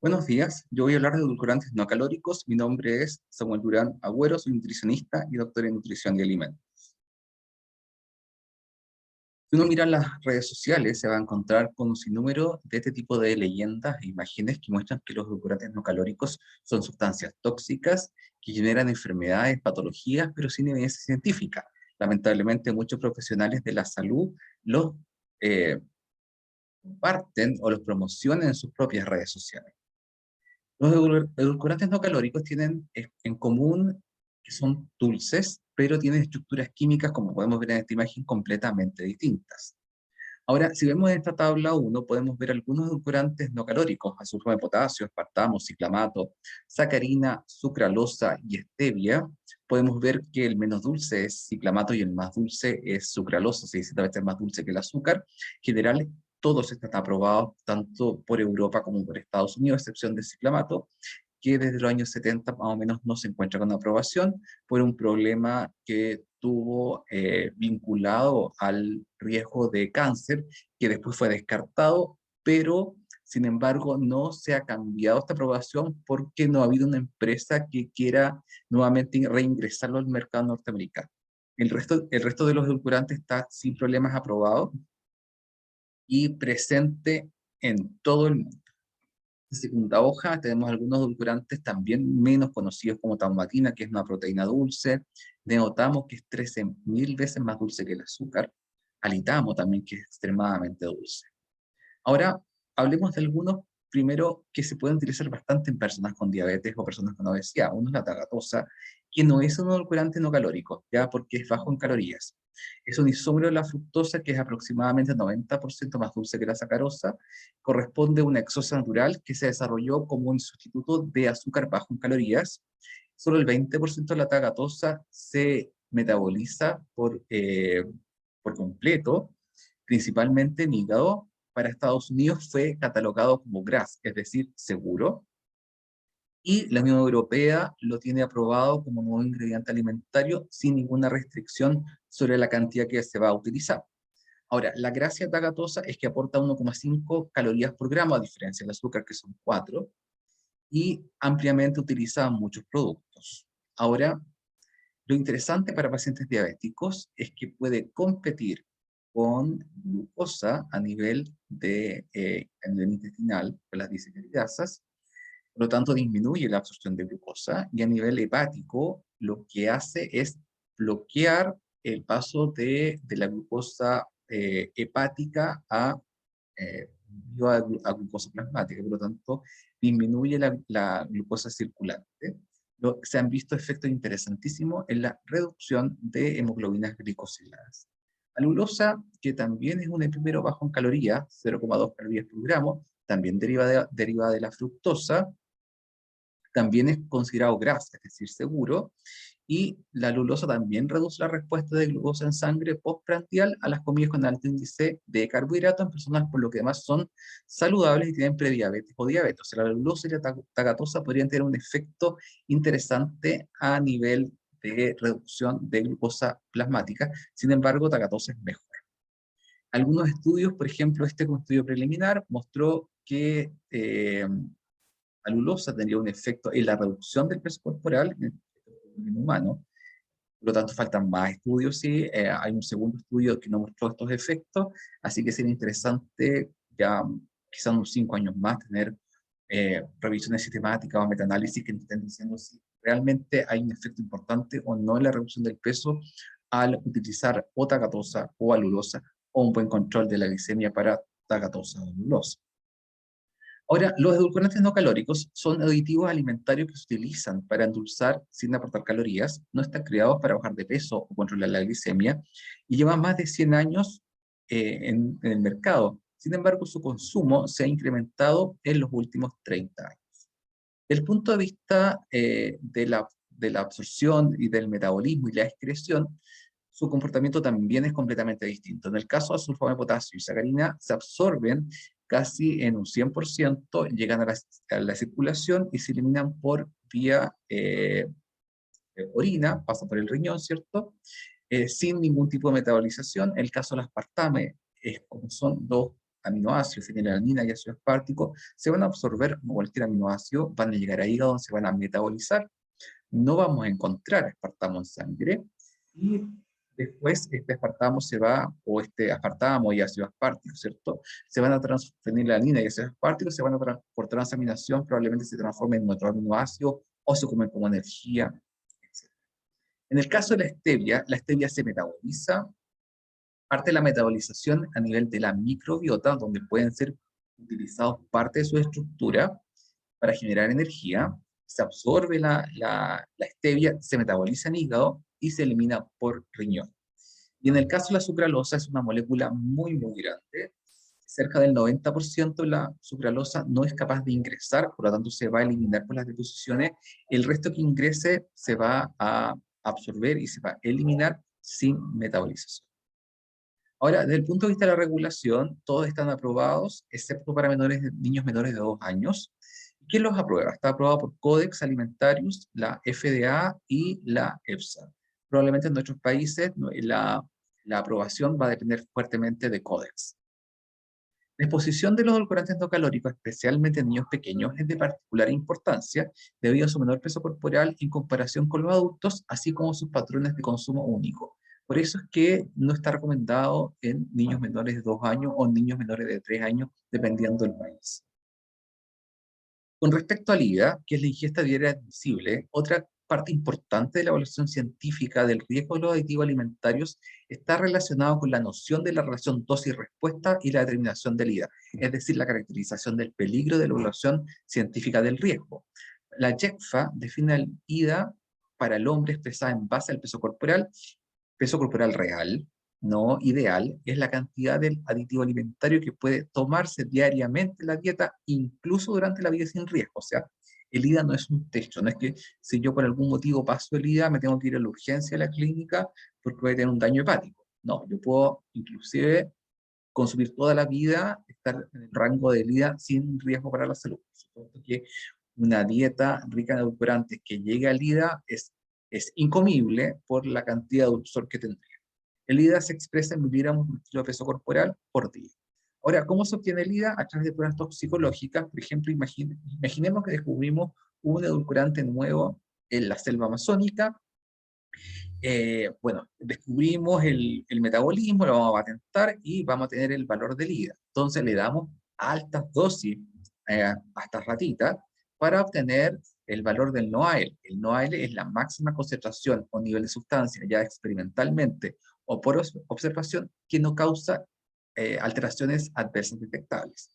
Buenos días, yo voy a hablar de edulcorantes no calóricos. Mi nombre es Samuel Durán Agüero, soy nutricionista y doctor en nutrición y alimentos. Si uno mira las redes sociales, se va a encontrar con un sinnúmero de este tipo de leyendas e imágenes que muestran que los edulcorantes no calóricos son sustancias tóxicas que generan enfermedades, patologías, pero sin evidencia científica. Lamentablemente, muchos profesionales de la salud los eh, comparten o los promocionan en sus propias redes sociales. Los edulcorantes no calóricos tienen en común que son dulces, pero tienen estructuras químicas, como podemos ver en esta imagen, completamente distintas. Ahora, si vemos en esta tabla 1, podemos ver algunos edulcorantes no calóricos: azufre de potasio, aspartamo, ciclamato, sacarina, sucralosa y stevia. Podemos ver que el menos dulce es ciclamato y el más dulce es sucralosa, 600 veces más dulce que el azúcar. En general, todos están aprobados tanto por Europa como por Estados Unidos, a excepción de ciclamato, que desde los años 70 más o menos no se encuentra con aprobación por un problema que tuvo vinculado al riesgo de cáncer, que después fue descartado, pero sin embargo no se ha cambiado esta aprobación porque no ha habido una empresa que quiera nuevamente reingresarlo al mercado norteamericano. El resto de los edulcorantes está sin problemas aprobados y presente en todo el mundo. En segunda hoja tenemos algunos edulcorantes también menos conocidos, como taumatina, que es una proteína dulce; neotamo, que es 13.000 veces más dulce que el azúcar; alitamo también, que es extremadamente dulce. Ahora, hablemos de algunos primero que se pueden utilizar bastante en personas con diabetes o personas con obesidad. Uno es la tagatosa, que no es un edulcorante no calórico, ya, porque es bajo en calorías. Es un isómero de la fructosa que es aproximadamente 90% más dulce que la sacarosa. Corresponde a una hexosa natural que se desarrolló como un sustituto de azúcar bajo en calorías. Solo el 20% de la tagatosa se metaboliza por completo, principalmente en hígado. Para Estados Unidos fue catalogado como GRAS, es decir, seguro, y la Unión Europea lo tiene aprobado como nuevo ingrediente alimentario sin ninguna restricción sobre la cantidad que se va a utilizar. Ahora, la gracia tagatosa es que aporta 1,5 calorías por gramo, a diferencia del azúcar, que son 4, y ampliamente utilizada en muchos productos. Ahora, lo interesante para pacientes diabéticos es que puede competir con glucosa a nivel intestinal, con las disacaridasas. Por lo tanto, disminuye la absorción de glucosa, y a nivel hepático lo que hace es bloquear el paso de la glucosa hepática a glucosa plasmática. Por lo tanto, disminuye la glucosa circulante. Se han visto efectos interesantísimos en la reducción de hemoglobinas glicosiladas. La glucosa, que también es un epímero bajo en calorías, 0,2 calorías por gramo, también deriva de la fructosa, también es considerado grasa, es decir, seguro, y la glucosa también reduce la respuesta de glucosa en sangre postprandial a las comidas con alto índice de carbohidratos en personas por lo que además son saludables y tienen prediabetes o diabetes. O sea, la glucosa y la tagatosa podrían tener un efecto interesante a nivel de reducción de glucosa plasmática. Sin embargo, tagatosa es mejor. Algunos estudios, por ejemplo, un estudio preliminar mostró que la glucosa tendría un efecto en la reducción del peso corporal en humano. Por lo tanto, faltan más estudios, sí. Hay un segundo estudio que no mostró estos efectos, así que sería interesante, ya quizás unos 5 años más, tener revisiones sistemáticas o metaanálisis que nos estén diciendo si realmente hay un efecto importante o no en la reducción del peso al utilizar o tagatosa o alulosa, o un buen control de la glicemia para tagatosa o alulosa. Ahora, los edulcorantes no calóricos son aditivos alimentarios que se utilizan para endulzar sin aportar calorías, no están creados para bajar de peso o controlar la glicemia, y llevan más de 100 años en el mercado. Sin embargo, su consumo se ha incrementado en los últimos 30 años. Desde el punto de vista de la absorción y del metabolismo y la excreción, su comportamiento también es completamente distinto. En el caso de sulfato de potasio y sacarina, se absorben casi en un 100%, llegan a la circulación y se eliminan por vía orina, pasa por el riñón, ¿cierto? Sin ningún tipo de metabolización. El caso del aspartame es como son dos aminoácidos, fenilalanina y ácido aspartico, se van a absorber como cualquier aminoácido, van a llegar a hígado, se van a metabolizar, no vamos a encontrar aspartamo en sangre, y después este aspartamo se va, o este aspartamo y ácido aspartico, ¿cierto? Se van a fenilalanina y ácido aspartico, se van a por transaminación, probablemente se transformen en otro aminoácido, o se comen como energía, etc. En el caso de la stevia se metaboliza, parte de la metabolización a nivel de la microbiota, donde pueden ser utilizados parte de su estructura para generar energía, se absorbe la stevia, se metaboliza en hígado y se elimina por riñón. Y en el caso de la sucralosa es una molécula muy grande, cerca del 90% de la sucralosa no es capaz de ingresar, por lo tanto se va a eliminar por las deposiciones, el resto que ingrese se va a absorber y se va a eliminar sin metabolización. Ahora, desde el punto de vista de la regulación, todos están aprobados, excepto para niños menores de 2 años. ¿Quién los aprueba? Está aprobado por Codex Alimentarius, la FDA y la EFSA. Probablemente en nuestros países la aprobación va a depender fuertemente de Codex. La exposición de los edulcorantes no calóricos, especialmente en niños pequeños, es de particular importancia debido a su menor peso corporal en comparación con los adultos, así como sus patrones de consumo único. Por eso es que no está recomendado en niños menores de 2 años o en niños menores de 3 años, dependiendo del país. Con respecto al IDA, que es la ingesta diaria admisible, otra parte importante de la evaluación científica del riesgo de los aditivos alimentarios está relacionado con la noción de la relación dosis-respuesta y la determinación del IDA, es decir, la caracterización del peligro de la evaluación científica del riesgo. La JECFA define el IDA para el hombre expresada en base al peso corporal real, no ideal, es la cantidad del aditivo alimentario que puede tomarse diariamente en la dieta, incluso durante la vida sin riesgo. O sea, el IDA no es un techo, no es que si yo por algún motivo paso el IDA, me tengo que ir a la urgencia de la clínica porque voy a tener un daño hepático. No, yo puedo inclusive consumir toda la vida, estar en el rango del IDA sin riesgo para la salud. Por supuesto que una dieta rica en edulcorantes que llegue al IDA es incomible por la cantidad de dulzor que tendría. El IDA se expresa en miligramos por kilo de peso corporal por día. Ahora, ¿cómo se obtiene el IDA? A través de pruebas toxicológicas. Por ejemplo, imaginemos que descubrimos un edulcorante nuevo en la selva amazónica. Bueno, descubrimos el metabolismo, lo vamos a patentar y vamos a tener el valor del IDA. Entonces le damos altas dosis a estas ratitas para obtener el valor del NOAEL. El NOAEL es la máxima concentración o nivel de sustancia ya experimentalmente o por observación que no causa alteraciones adversas detectables.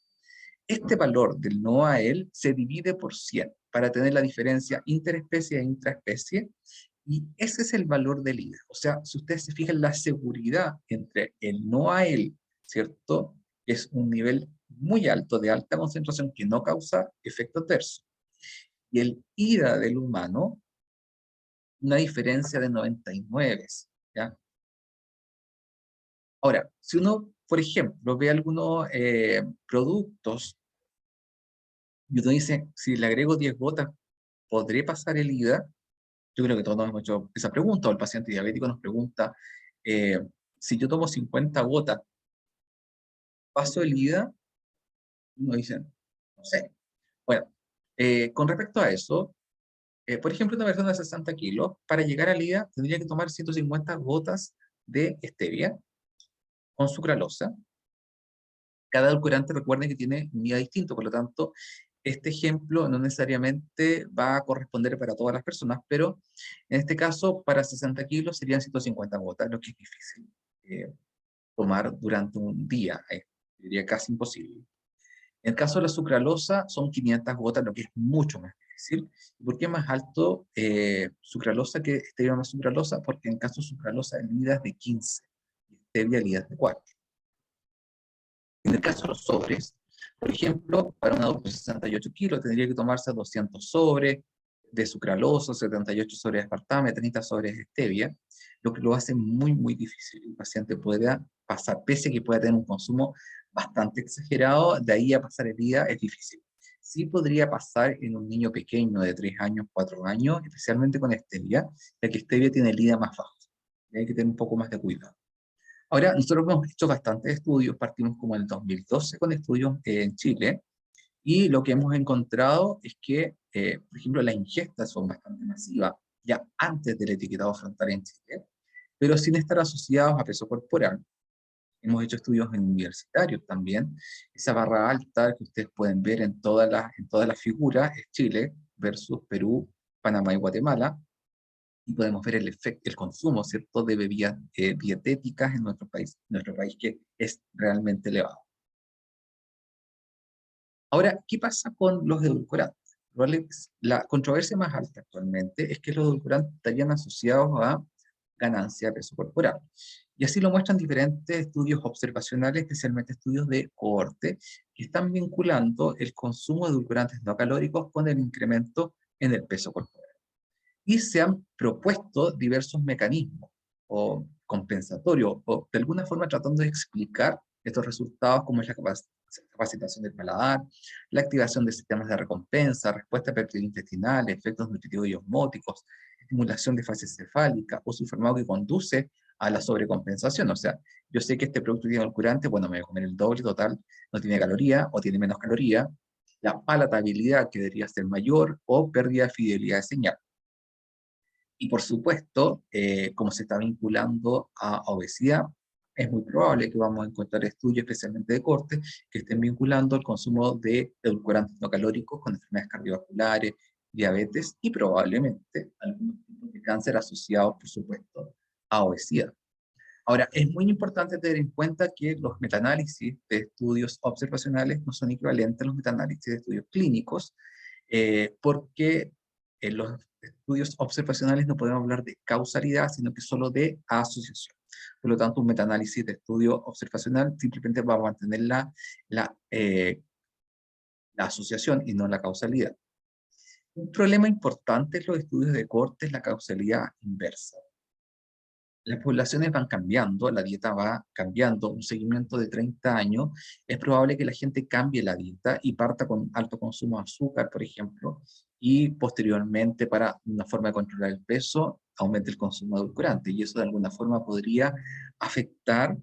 Este valor del NOAEL se divide por 100 para tener la diferencia interespecie e intraespecie, y ese es el valor del IDA. O sea, si ustedes se fijan, la seguridad entre el NOAEL, ¿cierto? Es un nivel muy alto, de alta concentración, que no causa efecto adverso. Y el IDA del humano, una diferencia de 99, ¿ya? Ahora, si uno, por ejemplo, ve algunos productos y uno dice, si le agrego 10 gotas, ¿podré pasar el IDA? Yo creo que todos nos hemos hecho esa pregunta, o el paciente diabético nos pregunta, eh, si yo tomo 50 gotas, ¿paso el IDA? Y uno dice, no sé. Bueno, con respecto a eso, por ejemplo, una persona de 60 kilos, para llegar al IDA, tendría que tomar 150 gotas de stevia con sucralosa. Cada edulcorante, recuerden que tiene un IDA distinto, por lo tanto, este ejemplo no necesariamente va a corresponder para todas las personas, pero en este caso, para 60 kilos serían 150 gotas, lo que es difícil tomar durante un día, diría casi imposible. En el caso de la sucralosa, son 500 gotas, lo que es mucho más difícil. ¿Por qué es más alto sucralosa que stevia más sucralosa? Porque en el caso de sucralosa el IDA es de 15, y stevia el IDA es de 4. En el caso de los sobres, por ejemplo, para un adulto de 68 kilos tendría que tomarse 200 sobres de sucralosa, 78 sobres de aspartame, 30 sobres de stevia, lo que lo hace muy difícil. El paciente pueda pasar, pese a que pueda tener un consumo bastante exagerado, de ahí a pasar el día es difícil. Sí podría pasar en un niño pequeño de 3 años, 4 años, especialmente con stevia, ya que stevia tiene el IDA más bajo. Hay que tener un poco más de cuidado. Ahora, nosotros hemos hecho bastantes estudios, partimos como en el 2012 con estudios en Chile, y lo que hemos encontrado es que, por ejemplo, las ingestas son bastante masivas, ya antes del etiquetado frontal en Chile, pero sin estar asociados a peso corporal. Hemos hecho estudios en universitarios también. Esa barra alta que ustedes pueden ver en todas las figuras es Chile versus Perú, Panamá y Guatemala. Y podemos ver el efecto, el consumo, ¿cierto?, de bebidas dietéticas en nuestro país que es realmente elevado. Ahora, ¿qué pasa con los edulcorantes? La controversia más alta actualmente es que los edulcorantes estarían asociados a ganancia de peso corporal. Y así lo muestran diferentes estudios observacionales, especialmente estudios de cohorte, que están vinculando el consumo de edulcorantes no calóricos con el incremento en el peso corporal. Y se han propuesto diversos mecanismos o compensatorios, o de alguna forma tratando de explicar estos resultados, como es la capacitación del paladar, la activación de sistemas de recompensa, respuesta a péptidos intestinales, efectos nutritivos y osmóticos, estimulación de fase cefálica, uso informado que conduce a la sobrecompensación. O sea, yo sé que este producto tiene edulcorante, bueno, me voy a comer el doble total, no tiene caloría o tiene menos caloría, la palatabilidad que debería ser mayor o pérdida de fidelidad de señal. Y por supuesto, como se está vinculando a obesidad, es muy probable que vamos a encontrar estudios, especialmente de corte, que estén vinculando el consumo de edulcorantes no calóricos con enfermedades cardiovasculares, diabetes y probablemente algunos tipos de cáncer asociados, por supuesto, a obesidad. Ahora, es muy importante tener en cuenta que los metaanálisis de estudios observacionales no son equivalentes a los metaanálisis de estudios clínicos, porque en los estudios observacionales no podemos hablar de causalidad, sino que solo de asociación. Por lo tanto, un metaanálisis de estudio observacional simplemente va a mantener la asociación y no la causalidad. Un problema importante en los estudios de corte es la causalidad inversa. Las poblaciones van cambiando, la dieta va cambiando, un seguimiento de 30 años, es probable que la gente cambie la dieta y parta con alto consumo de azúcar, por ejemplo, y posteriormente, para una forma de controlar el peso, aumente el consumo de edulcorante, y eso de alguna forma podría afectar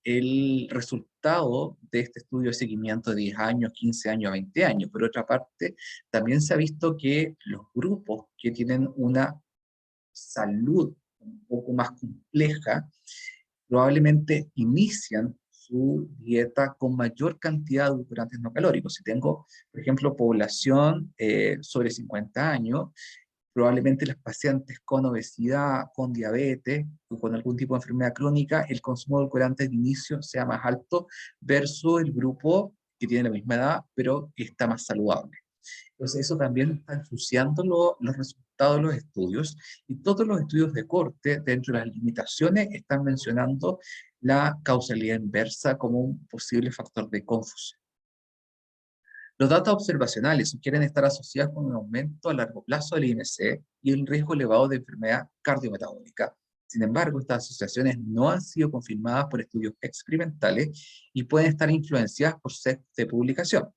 el resultado de este estudio de seguimiento de 10 años, 15 años, 20 años. Por otra parte, también se ha visto que los grupos que tienen una salud un poco más compleja, probablemente inician su dieta con mayor cantidad de edulcorantes no calóricos. Si tengo, por ejemplo, población sobre 50 años, probablemente los pacientes con obesidad, con diabetes o con algún tipo de enfermedad crónica, el consumo de edulcorantes de inicio sea más alto versus el grupo que tiene la misma edad, pero que está más saludable. Entonces eso también está ensuciando los resultados de los estudios, y todos los estudios de corte, dentro de las limitaciones, están mencionando la causalidad inversa como un posible factor de confusión. Los datos observacionales sugieren estar asociados con un aumento a largo plazo del IMC y un riesgo elevado de enfermedad cardiometabólica. Sin embargo, estas asociaciones no han sido confirmadas por estudios experimentales y pueden estar influenciadas por sesgos de publicación.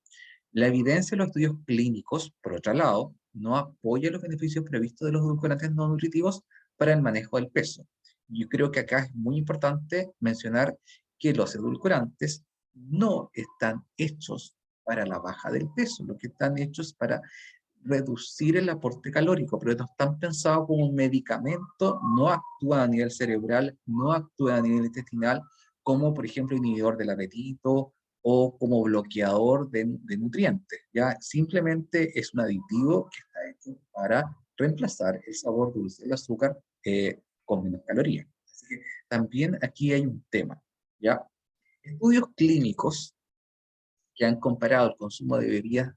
La evidencia de los estudios clínicos, por otro lado, no apoya los beneficios previstos de los edulcorantes no nutritivos para el manejo del peso. Yo creo que acá es muy importante mencionar que los edulcorantes no están hechos para la baja del peso, lo que están hechos para reducir el aporte calórico, pero no están pensados como un medicamento, no actúan a nivel cerebral, no actúan a nivel intestinal, como por ejemplo inhibidor del apetito o como bloqueador de nutrientes. ¿Ya? Simplemente es un aditivo que está hecho para reemplazar el sabor dulce del azúcar con menos calorías. Así que también aquí hay un tema. ¿Ya? Estudios clínicos que han comparado el consumo de bebidas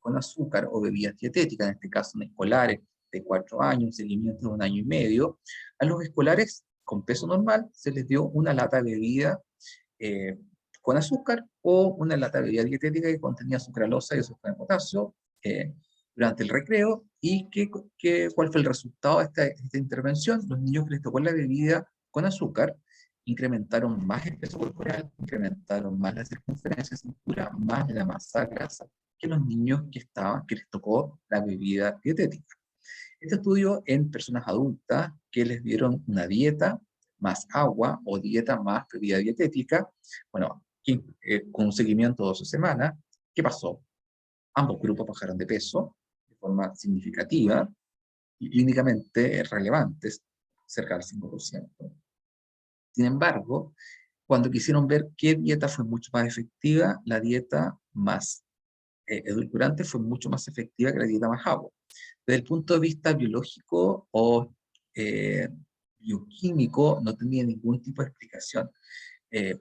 con azúcar o bebidas dietéticas, en este caso en escolares de 4 años, un seguimiento de 1 año y medio, a los escolares con peso normal se les dio una lata de bebida eh, con azúcar o una lata de bebida dietética que contenía sucralosa y azúcar de potasio durante el recreo. ¿Y cuál fue el resultado de esta intervención? Los niños que les tocó la bebida con azúcar incrementaron más el peso corporal, incrementaron más la circunferencia de cintura, más la masa grasa que los niños que les tocó la bebida dietética. Este estudio en personas adultas que les dieron una dieta más agua o dieta más bebida dietética, bueno, con un seguimiento de 12 semanas, ¿qué pasó? Ambos grupos bajaron de peso de forma significativa y clínicamente relevantes, cerca del 5%. Sin embargo, cuando quisieron ver qué dieta fue mucho más efectiva, la dieta más edulcorante fue mucho más efectiva que la dieta más agua. Desde el punto de vista biológico o eh, bioquímico, no tenía ningún tipo de explicación. Eh,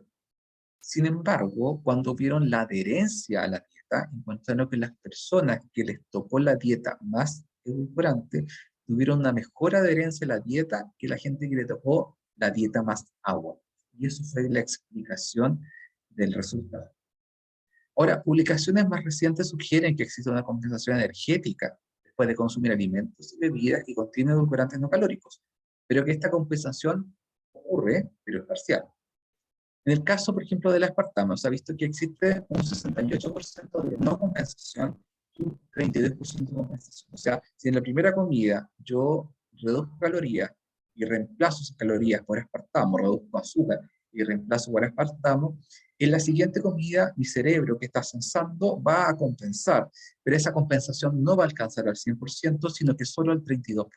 Sin embargo, cuando vieron la adherencia a la dieta, encontraron que las personas que les tocó la dieta más edulcorante tuvieron una mejor adherencia a la dieta que la gente que le tocó la dieta más agua. Y eso fue la explicación del resultado. Ahora, publicaciones más recientes sugieren que existe una compensación energética después de consumir alimentos y bebidas que contienen edulcorantes no calóricos, pero que esta compensación ocurre, pero es parcial. En el caso, por ejemplo, del aspartamo, se ha visto que existe un 68% de no compensación y un 32% de compensación. O sea, si en la primera comida yo reduzco calorías y reemplazo esas calorías por aspartamo, reduzco azúcar y reemplazo por aspartamo, en la siguiente comida mi cerebro que está sensando va a compensar, pero esa compensación no va a alcanzar al 100%, sino que solo al 32%.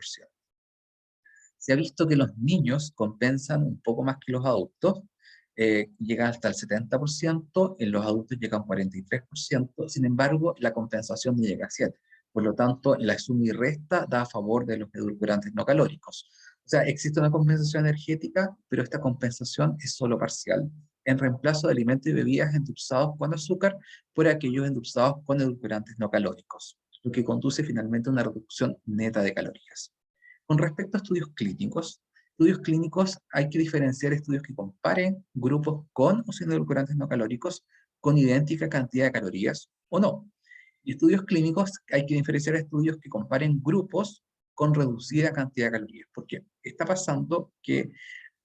Se ha visto que los niños compensan un poco más que los adultos, llegan hasta el 70%, en los adultos llega a un 43%, sin embargo, la compensación no llega a 7%. Por lo tanto, la suma y resta da a favor de los edulcorantes no calóricos. O sea, existe una compensación energética, pero esta compensación es solo parcial, en reemplazo de alimentos y bebidas endulzados con azúcar por aquellos endulzados con edulcorantes no calóricos, lo que conduce finalmente a una reducción neta de calorías. Con respecto a estudios clínicos hay que diferenciar estudios que comparen grupos con o sin edulcorantes no calóricos con idéntica cantidad de calorías o no. Y estudios clínicos hay que diferenciar estudios que comparen grupos con reducida cantidad de calorías, porque está pasando que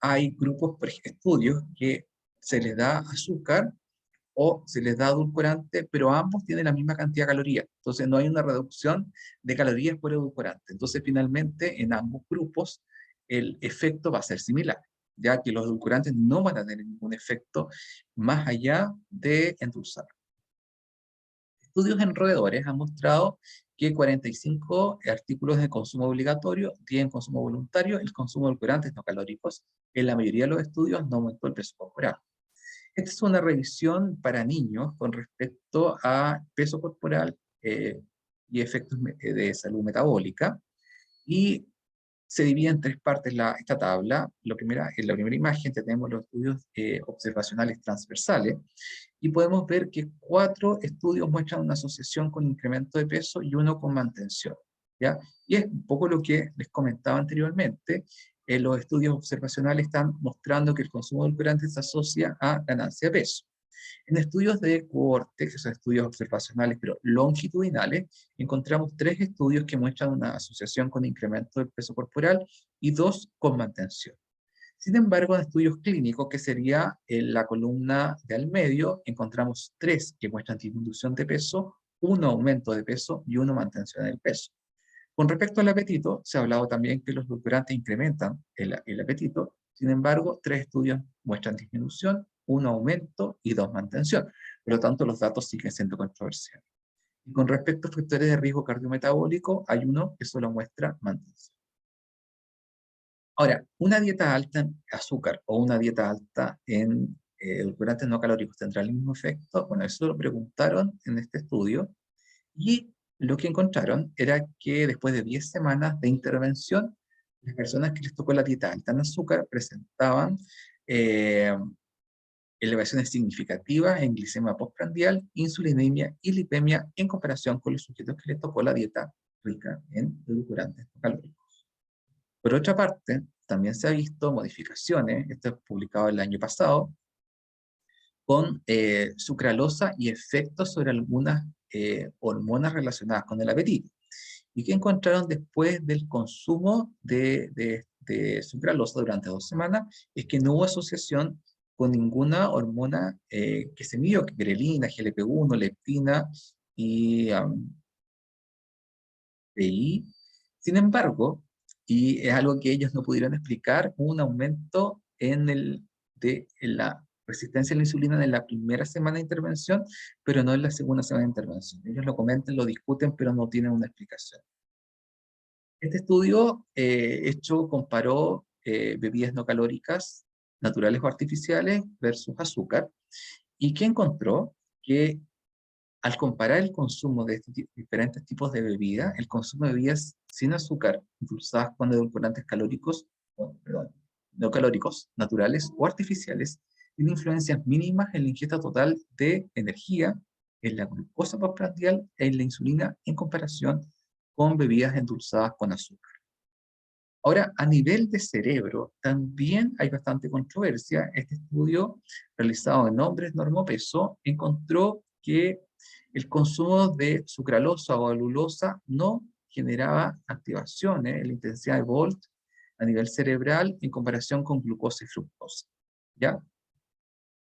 hay grupos, por ejemplo, estudios que se les da azúcar o se les da edulcorante, pero ambos tienen la misma cantidad de calorías. Entonces no hay una reducción de calorías por edulcorante. Entonces finalmente en ambos grupos el efecto va a ser similar, ya que los edulcorantes no van a tener ningún efecto más allá de endulzar. Estudios en roedores han mostrado que 45 artículos de consumo obligatorio tienen consumo voluntario, el consumo de edulcorantes no calóricos. En la mayoría de los estudios no aumentó el peso corporal. Esta es una revisión para niños con respecto a peso corporal y efectos de salud metabólica. Y se divide en tres partes esta tabla. En la primera imagen tenemos los estudios observacionales transversales y podemos ver que 4 estudios muestran una asociación con incremento de peso y uno con mantención, ¿ya? Y es un poco lo que les comentaba anteriormente. Los estudios observacionales están mostrando que el consumo de edulcorantes se asocia a ganancia de peso. En estudios de cohorte, que son estudios observacionales pero longitudinales, encontramos 3 estudios que muestran una asociación con incremento del peso corporal y 2 con mantención. Sin embargo, en estudios clínicos, que sería en la columna de al medio, encontramos 3 que muestran disminución de peso, 1 aumento de peso y 1 mantención del peso. Con respecto al apetito, se ha hablado también que los edulcorantes incrementan el apetito. Sin embargo, 3 estudios muestran disminución, 1 aumento y 2 mantención. Por lo tanto, los datos siguen siendo controversiales. Y con respecto a factores de riesgo cardiometabólico, hay uno que solo muestra mantención. Ahora, una dieta alta en azúcar o una dieta alta en edulcorantes no calóricos tendrá el mismo efecto. Bueno, eso lo preguntaron en este estudio y lo que encontraron era que después de 10 semanas de intervención, las personas que les tocó la dieta alta en azúcar presentaban eh, elevaciones significativas en glicemia postprandial, insulinemia y lipemia en comparación con los sujetos que les tocó la dieta rica en edulcorantes no calóricos. Por otra parte, también se ha visto modificaciones, esto es publicado el año pasado, con sucralosa y efectos sobre algunas hormonas relacionadas con el apetito. ¿Y qué encontraron después del consumo de sucralosa durante 2 semanas? Es que no hubo asociación con ninguna hormona que se midió, que grelina, GLP-1, leptina y PI. Sin embargo, y es algo que ellos no pudieron explicar, hubo un aumento en la resistencia a la insulina en la primera semana de intervención, pero no en la segunda semana de intervención. Ellos lo comentan, lo discuten, pero no tienen una explicación. Este estudio comparó bebidas no calóricas, naturales o artificiales, versus azúcar, y que encontró que al comparar el consumo de diferentes tipos de bebidas, el consumo de bebidas sin azúcar, endulzadas con edulcorantes calóricos, perdón, no calóricos, naturales o artificiales, tiene influencias mínimas en la ingesta total de energía, en la glucosa postprandial e en la insulina en comparación con bebidas endulzadas con azúcar. Ahora, a nivel de cerebro, también hay bastante controversia. Este estudio, realizado en hombres normopeso, encontró que el consumo de sucralosa o alulosa no generaba activaciones en la intensidad de Volt a nivel cerebral en comparación con glucosa y fructosa. ¿Ya?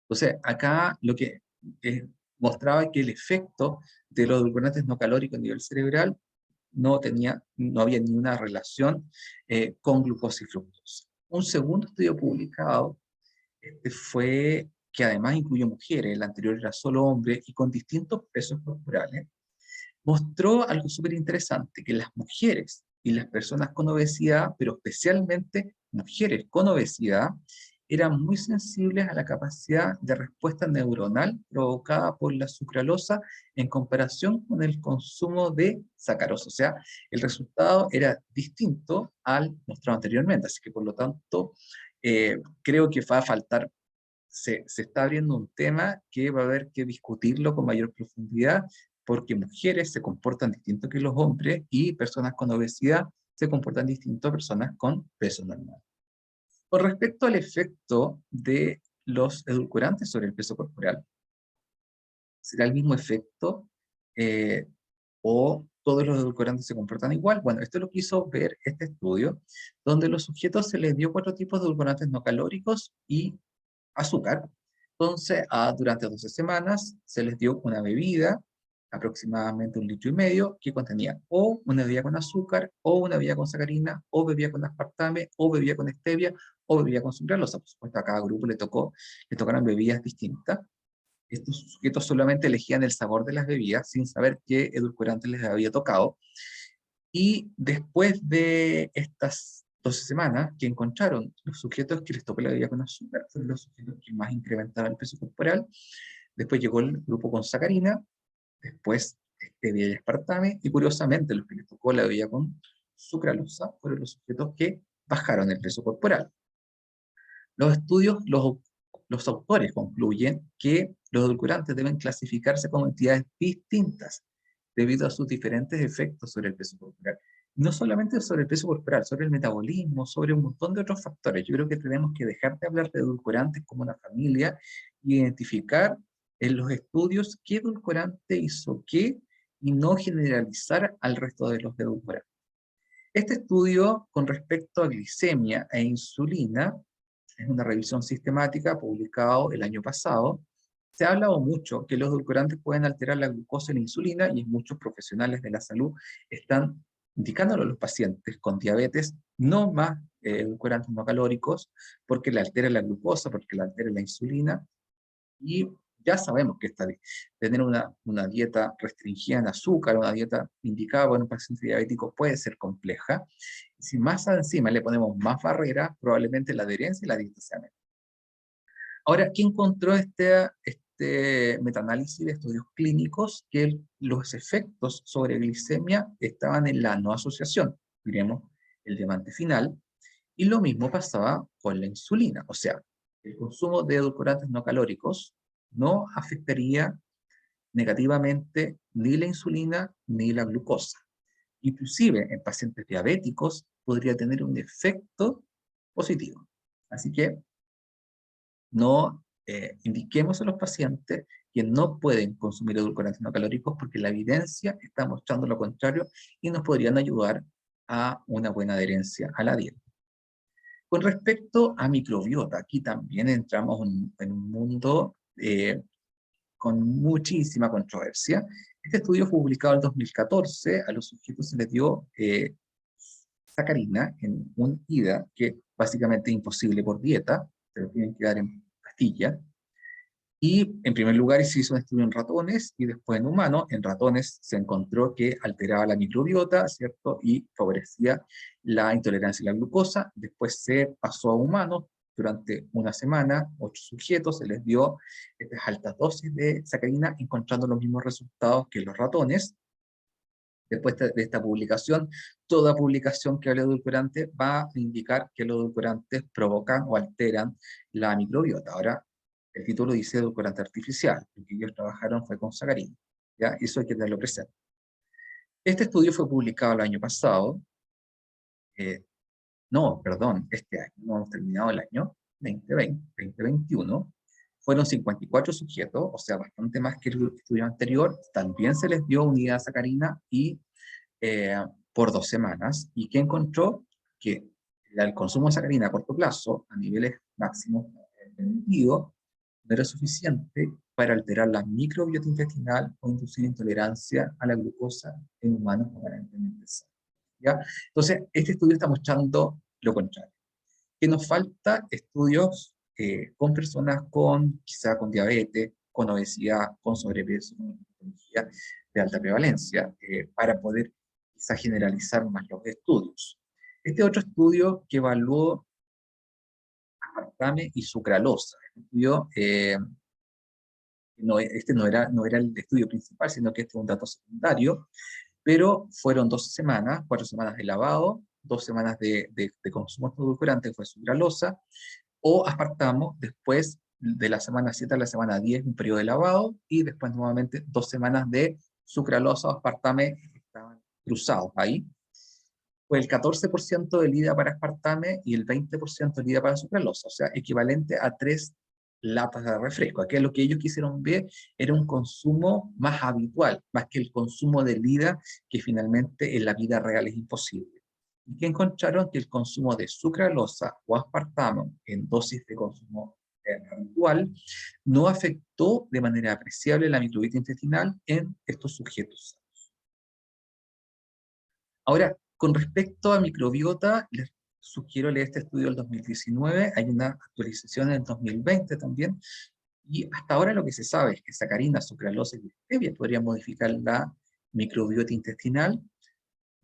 Entonces, acá lo que mostraba que el efecto de los edulcorantes no calóricos a nivel cerebral no había ninguna relación con glucosa y fructosa. Un segundo estudio publicado que además incluyó mujeres, el anterior era solo hombres, y con distintos pesos corporales, mostró algo súper interesante, que las mujeres y las personas con obesidad, pero especialmente mujeres con obesidad, eran muy sensibles a la capacidad de respuesta neuronal provocada por la sucralosa en comparación con el consumo de sacarosa. O sea, el resultado era distinto al mostrado anteriormente. Así que, por lo tanto, creo que va a faltar, se está abriendo un tema que va a haber que discutirlo con mayor profundidad, porque mujeres se comportan distinto que los hombres y personas con obesidad se comportan distinto a personas con peso normal. Con respecto al efecto de los edulcorantes sobre el peso corporal, ¿será el mismo efecto o todos los edulcorantes se comportan igual? Bueno, esto lo quiso ver este estudio, donde a los sujetos se les dio 4 tipos de edulcorantes no calóricos y azúcar. Entonces, durante 12 semanas se les dio una bebida, aproximadamente 1,5 litros, que contenía o una bebida con azúcar, o una bebida con sacarina, o bebida con aspartame, o bebida con stevia, o bebida con sucralosa. Por supuesto, a cada grupo le tocaron bebidas distintas. Estos sujetos solamente elegían el sabor de las bebidas sin saber qué edulcorante les había tocado. Y después de estas 12 semanas que encontraron los sujetos que les tocó la bebida con azúcar, fueron los sujetos que más incrementaban el peso corporal. Después llegó el grupo con sacarina, después stevia y aspartame, y curiosamente los que les tocó la bebida con sucralosa fueron los sujetos que bajaron el peso corporal. Los estudios, los autores concluyen que los edulcorantes deben clasificarse como entidades distintas debido a sus diferentes efectos sobre el peso corporal. No solamente sobre el peso corporal, sobre el metabolismo, sobre un montón de otros factores. Yo creo que tenemos que dejar de hablar de edulcorantes como una familia y identificar en los estudios qué edulcorante hizo qué y no generalizar al resto de los edulcorantes. Este estudio con respecto a glicemia e insulina es una revisión sistemática publicado el año pasado. Se ha hablado mucho que los edulcorantes pueden alterar la glucosa y la insulina, y muchos profesionales de la salud están indicándolo a los pacientes con diabetes, no más edulcorantes no calóricos, porque le altera la glucosa, porque le altera la insulina, y ya sabemos que tener una dieta restringida en azúcar, una dieta indicada para un paciente diabético puede ser compleja. Si más encima le ponemos más barreras, probablemente la adherencia y la dieta sea menor. Ahora, ¿qué encontró este metaanálisis de estudios clínicos? Que los efectos sobre glicemia estaban en la no asociación, diremos el diamante final, y lo mismo pasaba con la insulina. O sea, el consumo de edulcorantes no calóricos no afectaría negativamente ni la insulina ni la glucosa. Inclusive en pacientes diabéticos podría tener un efecto positivo. Así que no indiquemos a los pacientes que no pueden consumir edulcorantes no calóricos, porque la evidencia está mostrando lo contrario y nos podrían ayudar a una buena adherencia a la dieta. Con respecto a microbiota, aquí también entramos en un mundo con muchísima controversia. Este estudio fue publicado en 2014, a los sujetos se les dio sacarina en un IDA, que básicamente es imposible por dieta, te lo tienen que dar en pastilla. Y en primer lugar se hizo un estudio en ratones y después en humanos. En ratones se encontró que alteraba la microbiota, ¿cierto? Y favorecía la intolerancia a la glucosa. Después se pasó a humanos. Durante una semana, 8 sujetos, se les dio estas altas dosis de sacarina, encontrando los mismos resultados que los ratones. Después de esta publicación, toda publicación que hable de edulcorante va a indicar que los edulcorantes provocan o alteran la microbiota. Ahora, el título dice edulcorante artificial, lo que ellos trabajaron fue con sacarina, ¿ya? Eso hay que tenerlo presente. Este estudio fue publicado el año pasado, no, perdón, este año, no hemos terminado el año 2020, 2021. Fueron 54 sujetos, o sea, bastante más que el estudio anterior. También se les dio unidad de sacarina y por 2 semanas, y que encontró que el consumo de sacarina a corto plazo, a niveles máximos permitidos, no era suficiente para alterar la microbiota intestinal o inducir intolerancia a la glucosa en humanos aparentemente sanos, ¿ya? Entonces, este estudio está mostrando lo contrario. Que nos falta estudios con personas con, quizá con diabetes, con obesidad, con sobrepeso, con patología de alta prevalencia, para poder quizá generalizar más los estudios. Este otro estudio que evaluó aspartame y sucralosa, este no era el estudio principal, sino que este es un dato secundario, pero fueron 12 semanas, 4 semanas de lavado, 2 semanas de consumo de edulcorante, fue sucralosa, o aspartamo, después de la semana 7 a la semana 10, un periodo de lavado, y después nuevamente 2 semanas de sucralosa o aspartame, que estaban cruzados ahí. Fue el 14% del IDA para aspartame y el 20% del IDA para sucralosa, o sea, equivalente a 3 latas de refresco. Aquí lo que ellos quisieron ver era un consumo más habitual, más que el consumo de LIDA, que finalmente en la vida real es imposible. Y que encontraron que el consumo de sucralosa o aspartamo en dosis de consumo habitual no afectó de manera apreciable la microbiota intestinal en estos sujetos. Ahora, con respecto a microbiota, les sugiero leer este estudio del 2019, hay una actualización en el 2020 también, y hasta ahora lo que se sabe es que sacarina, sucralosa y stevia podrían modificar la microbiota intestinal.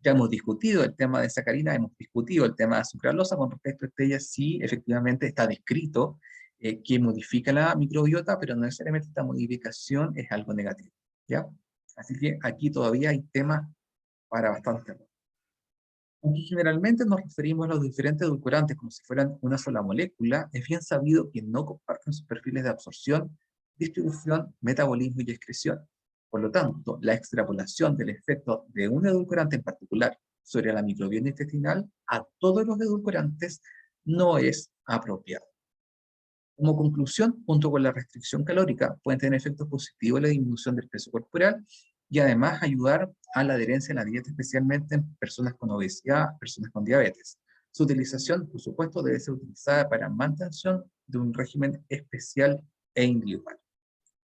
Ya hemos discutido el tema de sacarina, hemos discutido el tema de sucralosa. Con respecto a stevia, sí, efectivamente está descrito que modifica la microbiota, pero no necesariamente esta modificación es algo negativo, ¿ya? Así que aquí todavía hay temas para bastante. Aunque generalmente nos referimos a los diferentes edulcorantes como si fueran una sola molécula, es bien sabido que no comparten sus perfiles de absorción, distribución, metabolismo y excreción. Por lo tanto, la extrapolación del efecto de un edulcorante en particular sobre la microbiota intestinal a todos los edulcorantes no es apropiado. Como conclusión, junto con la restricción calórica, pueden tener efectos positivos en la disminución del peso corporal y además ayudar a la adherencia a la dieta, especialmente en personas con obesidad, personas con diabetes. Su utilización, por supuesto, debe ser utilizada para mantención de un régimen especial e individual.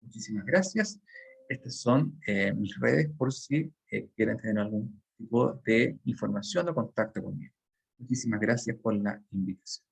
Muchísimas gracias. Estas son mis redes por si quieren tener algún tipo de información o contacto conmigo. Muchísimas gracias por la invitación.